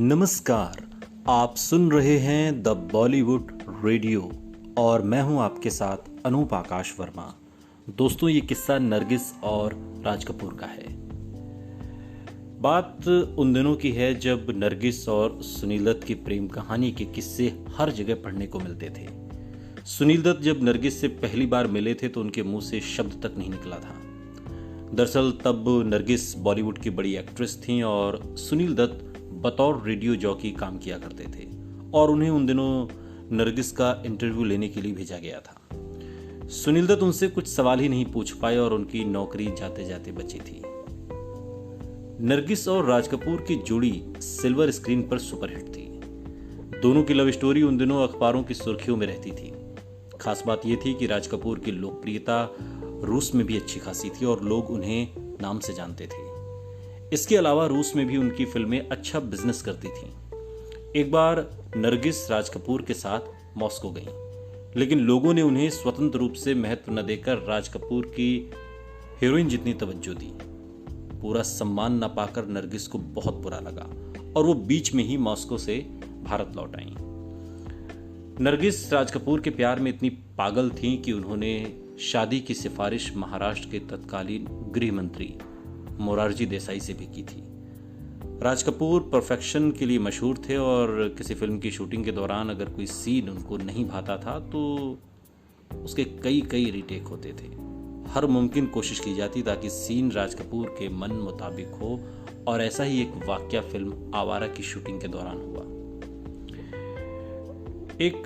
नमस्कार। आप सुन रहे हैं द बॉलीवुड रेडियो और मैं हूं आपके साथ अनूप आकाश वर्मा। दोस्तों, ये किस्सा नरगिस और राज कपूर का है। बात उन दिनों की है जब नरगिस और सुनील दत्त की प्रेम कहानी के किस्से हर जगह पढ़ने को मिलते थे। सुनील दत्त जब नरगिस से पहली बार मिले थे तो उनके मुंह से शब्द तक नहीं निकला था। दरअसल तब नरगिस बॉलीवुड की बड़ी एक्ट्रेस थीं और सुनील दत्त बतौर रेडियो जॉकी काम किया करते थे और उन्हें उन दिनों नरगिस का इंटरव्यू लेने के लिए भेजा गया था। सुनील दत्त उनसे कुछ सवाल ही नहीं पूछ पाए और उनकी नौकरी जाते जाते बची थी। नरगिस और राज कपूर की जोड़ी सिल्वर स्क्रीन पर सुपरहिट थी। दोनों की लव स्टोरी उन दिनों अखबारों की सुर्खियों में रहती थी। खास बात यह थी कि राज कपूर की लोकप्रियता रूस में भी अच्छी खासी थी और लोग उन्हें नाम से जानते थे। इसके अलावा रूस में भी उनकी फिल्में अच्छा बिजनेस करती थीं। एक बार नरगिस राज कपूर के साथ मॉस्को गईं, लेकिन लोगों ने उन्हें स्वतंत्र रूप से महत्व न देकर राज कपूर की हीरोइन जितनी तवज्जो दी। पूरा सम्मान न पाकर नरगिस को बहुत बुरा लगा और वो बीच में ही मॉस्को से भारत लौट आईं। नरगिस राज कपूर के प्यार में इतनी पागल थीं कि उन्होंने शादी की सिफारिश महाराष्ट्र के तत्कालीन गृह मंत्री मोरारजी देसाई से भी की थी। राज कपूर परफेक्शन के लिए मशहूर थे और किसी फिल्म की शूटिंग के दौरान अगर कोई सीन उनको नहीं भाता था तो उसके कई रीटेक होते थे। हर मुमकिन कोशिश की जाती ताकि सीन राज कपूर के मन मुताबिक हो और ऐसा ही एक वाकया फिल्म आवारा की शूटिंग के दौरान हुआ। एक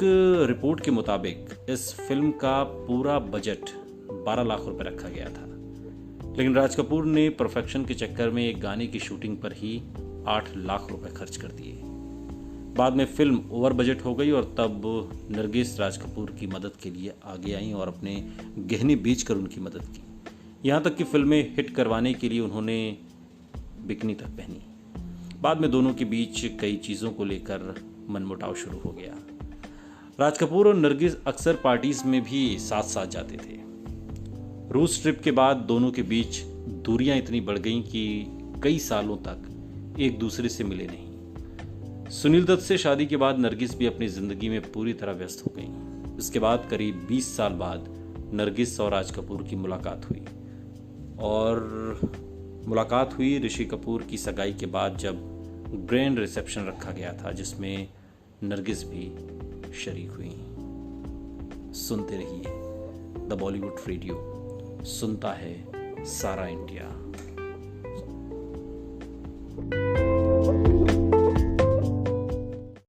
रिपोर्ट के मुताबिक इस फिल्म का पूरा बजट 12 लाख रुपए रखा गया था, लेकिन राज कपूर ने परफेक्शन के चक्कर में एक गाने की शूटिंग पर ही 8 लाख रुपए खर्च कर दिए। बाद में फिल्म ओवर बजट हो गई और तब नरगिस राज कपूर की मदद के लिए आगे आईं और अपने गहने बेचकर उनकी मदद की। यहाँ तक कि फिल्में हिट करवाने के लिए उन्होंने बिकनी तक पहनी। बाद में दोनों के बीच कई चीज़ों को लेकर मनमुटाव शुरू हो गया। राज कपूर और नरगिस अक्सर पार्टीज में भी साथ साथ जाते थे। रूस ट्रिप के बाद दोनों के बीच दूरियां इतनी बढ़ गईं कि कई सालों तक एक दूसरे से मिले नहीं। सुनील दत्त से शादी के बाद नरगिस भी अपनी जिंदगी में पूरी तरह व्यस्त हो गईं। इसके बाद करीब 20 साल बाद नरगिस और राज कपूर की मुलाकात हुई ऋषि कपूर की सगाई के बाद, जब ग्रैंड रिसेप्शन रखा गया था जिसमें नरगिस भी शरीक हुई। सुनते रहिए द बॉलीवुड रेडियो, सुनता है सारा इंडिया।